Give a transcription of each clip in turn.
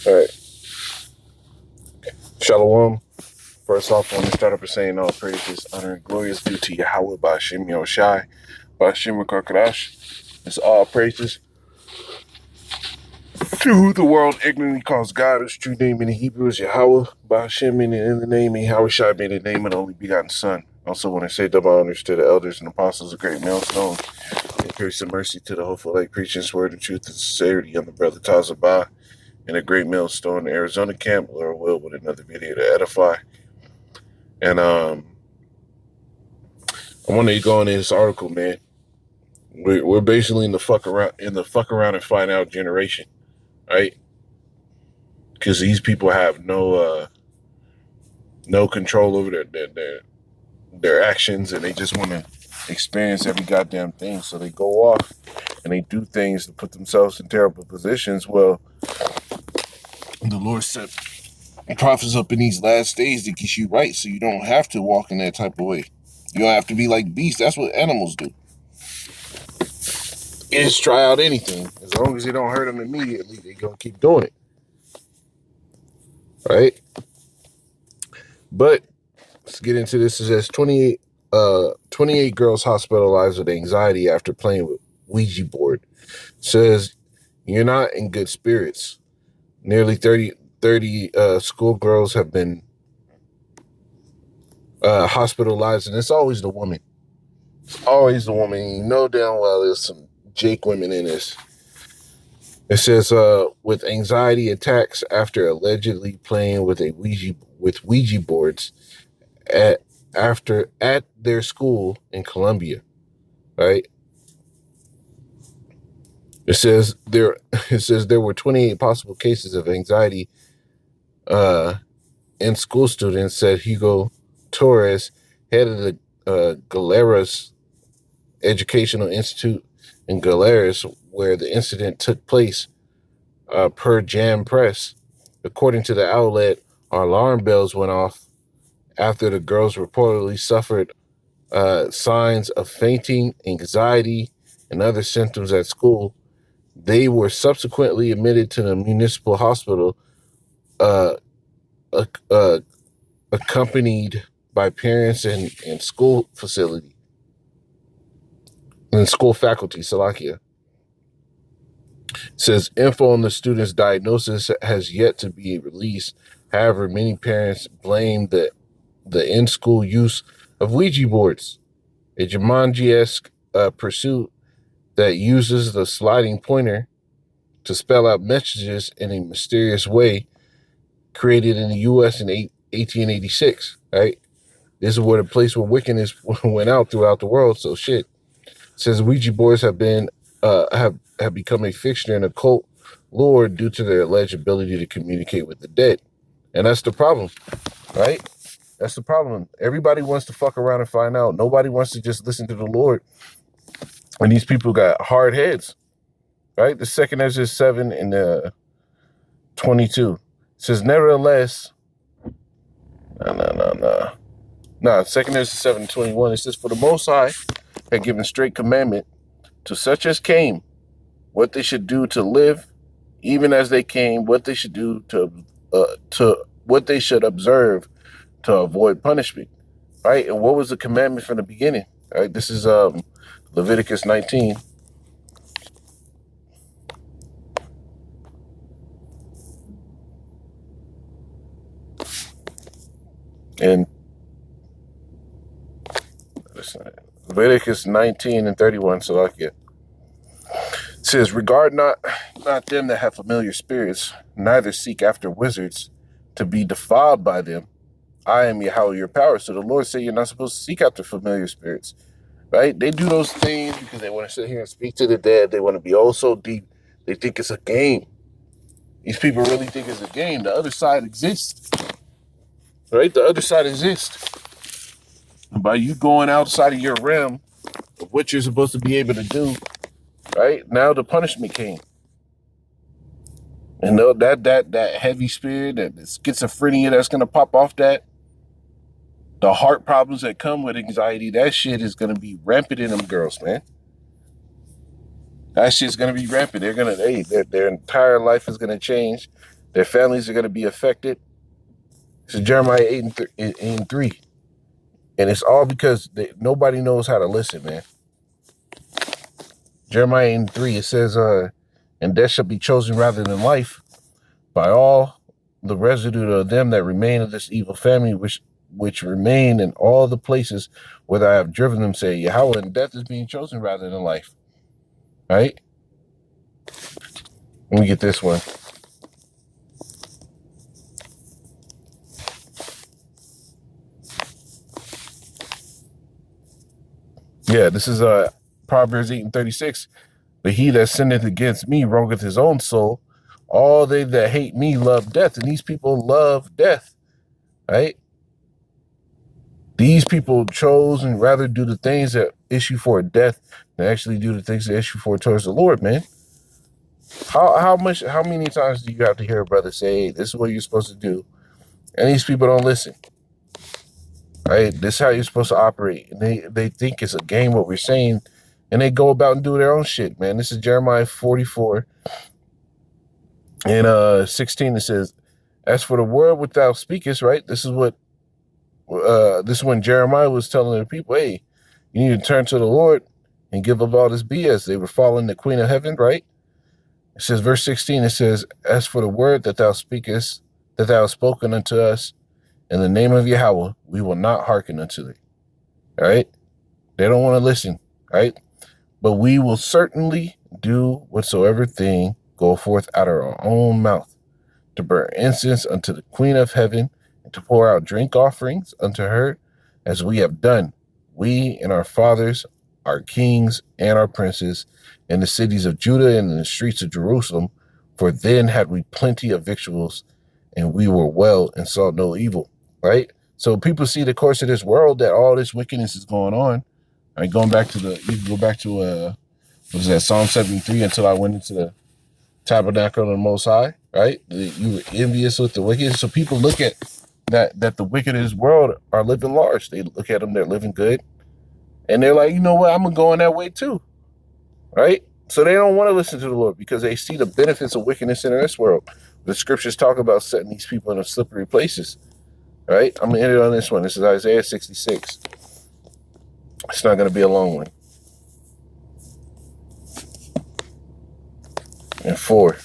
All right. Shalom. First off, I want to start up by saying all praises, honor, and glory is due to Yahweh Ba'ashem Yoshai, Ba'ashem Karkadash. It's all praises to who the world ignorantly calls God. His true name in the Hebrew is Yahweh Ba'ashem, meaning in the name, and Yahweh Shai being the name of the only begotten Son. Also, want to say double honors to the elders and apostles of Great Millstone, and grace and mercy to the hopeful like preaching His word and truth and sincerity on the brother Tazabah in a Great Millstone, Arizona camp. Lord will with another video to edify. And I wanted to go into this article, man. We're basically in the fuck around and find out generation, right? Because these people have no control over their actions, and they just want to experience every goddamn thing. So they go off and they do things to put themselves in terrible positions. Well, the Lord set prophets up in these last days to get you right, so you don't have to walk in that type of way. You don't have to be like beasts. That's what animals do. Just try out anything. As long as it don't hurt them immediately, they're going to keep doing it. Right? But let's get into this. It says 28 girls hospitalized with anxiety after playing with Ouija board. It says you're not in good spirits. Nearly 30 schoolgirls have been hospitalized, and it's always the woman. It's always the woman. You know damn well there's some Jake women in this. It says with anxiety attacks after allegedly playing with Ouija boards at their school in Colombia, right? It says there were 28 possible cases of anxiety in school students, said Hugo Torres, head of the Galeras Educational Institute in Galeras, where the incident took place, per Jam Press. According to the outlet, alarm bells went off after the girls reportedly suffered signs of fainting, anxiety, and other symptoms at school. They were subsequently admitted to the municipal hospital, accompanied by parents and school facility and school faculty. Salakia says info on the student's diagnosis has yet to be released. However, many parents blame the in-school use of Ouija boards, a Jumanji-esque pursuit that uses the sliding pointer to spell out messages in a mysterious way, created in the U.S. in 1886, right? This is where the place where wickedness went out throughout the world. So shit. It says Ouija boards have become a fixture in occult lore due to their alleged ability to communicate with the dead. And that's the problem, right? That's the problem. Everybody wants to fuck around and find out. Nobody wants to just listen to the Lord. And these people got hard heads, right? The second Ezra 7 and 22. It says, nevertheless, second Ezra 7:21. It says, for the Most High had given straight commandment to such as came, what they should do to live, even as they came, what they should do to what they should observe to avoid punishment, right? And what was the commandment from the beginning, right? This is Leviticus 19. And Leviticus 19 and 31, Salakia. It says, regard not them that have familiar spirits, neither seek after wizards to be defiled by them. I am Yahweh your power. So the Lord said you're not supposed to seek after familiar spirits, right? They do those things because they want to sit here and speak to the dead. They want to be oh so deep. They think it's a game. These people really think it's a game. The other side exists, right? The other side exists. And by you going outside of your realm of what you're supposed to be able to do, right? Now the punishment came. And that heavy spirit, that schizophrenia that's going to pop off that, the heart problems that come with anxiety, that shit is going to be rampant in them girls, man. That shit's going to be rampant. Their entire life is going to change. Their families are going to be affected. This is Jeremiah 8 and 3. And it's all because nobody knows how to listen, man. Jeremiah 8 and 3, it says, and death shall be chosen rather than life by all the residue of them that remain of this evil family, which remain in all the places where I have driven them, say Yahweh, and death is being chosen rather than life. Right? Let me get this one. Yeah, this is Proverbs 8 and 36. But he that sinneth against me wrongeth his own soul. All they that hate me love death. And these people love death. Right? These people chose and rather do the things that issue for death than actually do the things that issue for towards the Lord, man. How many times do you have to hear a brother say, hey, this is what you're supposed to do? And these people don't listen. Right? This is how you're supposed to operate. And they think it's a game what we're saying, and they go about and do their own shit, man. This is Jeremiah 44 and 16. It says, as for the word which thou speakest, right? This is when Jeremiah was telling the people, hey, you need to turn to the Lord and give up all this BS. They were following the Queen of Heaven, right? It says, verse 16, it says, as for the word that thou speakest, that thou hast spoken unto us in the name of Yahweh, we will not hearken unto thee. All right? They don't want to listen, right? But we will certainly do whatsoever thing go forth out of our own mouth, to burn incense unto the Queen of Heaven, and to pour out drink offerings unto her, as we have done, we and our fathers, our kings and our princes, in the cities of Judah and in the streets of Jerusalem, for then had we plenty of victuals, and we were well and saw no evil, right? So people see the course of this world, that all this wickedness is going on. Right, going back to you can go back to, what was that, Psalm 73, until I went into the tabernacle of the Most High, right? You were envious with the wicked. So people look at that the wicked in this world are living large. They look at them, they're living good. And they're like, you know what, I'm going to go in that way too, right? So they don't want to listen to the Lord because they see the benefits of wickedness in this world. The scriptures talk about setting these people in slippery places, right? I'm going to end it on this one. This is Isaiah 66. It's not going to be a long one. And 4.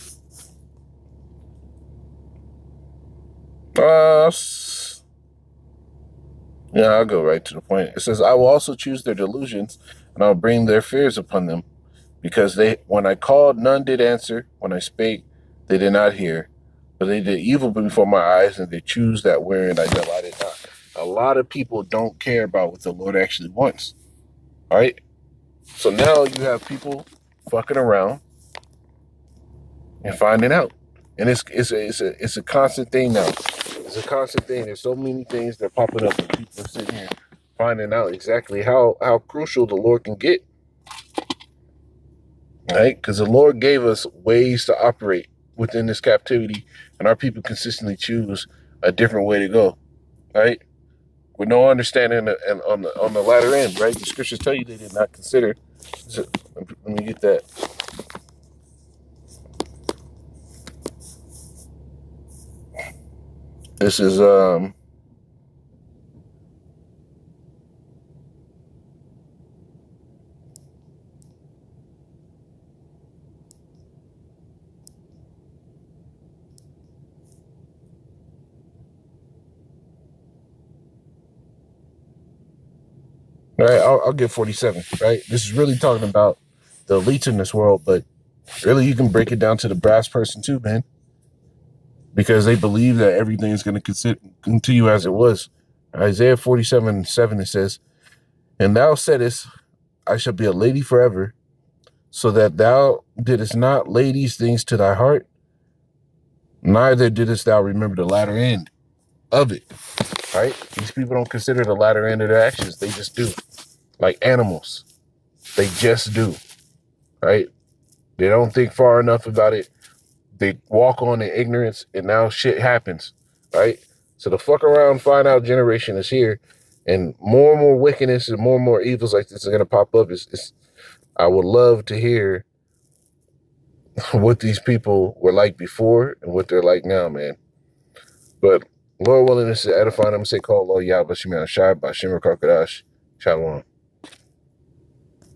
Yeah, I'll go right to the point. It says, I will also choose their delusions, and I'll bring their fears upon them. Because when I called, none did answer. When I spake, they did not hear. But they did evil before my eyes, and they choose that wherein I delighted not. A lot of people don't care about what the Lord actually wants. All right? So now you have people fucking around and finding out. And it's a constant thing now. It's a constant thing. There's so many things that are popping up, and people are sitting here finding out exactly how crucial the Lord can get. Right? Because the Lord gave us ways to operate within this captivity, and our people consistently choose a different way to go. Right? With no understanding and on the latter end, right? The scriptures tell you they did not consider. So, let me get that. This is all right, I'll get 47, right? This is really talking about the elites in this world, but really you can break it down to the brass person too, man. Because they believe that everything is going to continue as it was. Isaiah 47:7, it says, and thou saidest, I shall be a lady forever, so that thou didst not lay these things to thy heart, neither didst thou remember the latter end of it. Right? These people don't consider the latter end of their actions. They just do. Like animals. They just do. Right? They don't think far enough about it. They walk on in ignorance, and now shit happens. Right? So the fuck around, find out generation is here, and more wickedness and more evils like this are going to pop up. I would love to hear what these people were like before and what they're like now, man. But Lord willing, this is edifying. I'm going to say, call Allah Yahweh Shemina Shai by Shimmer Karkadash. Shalom.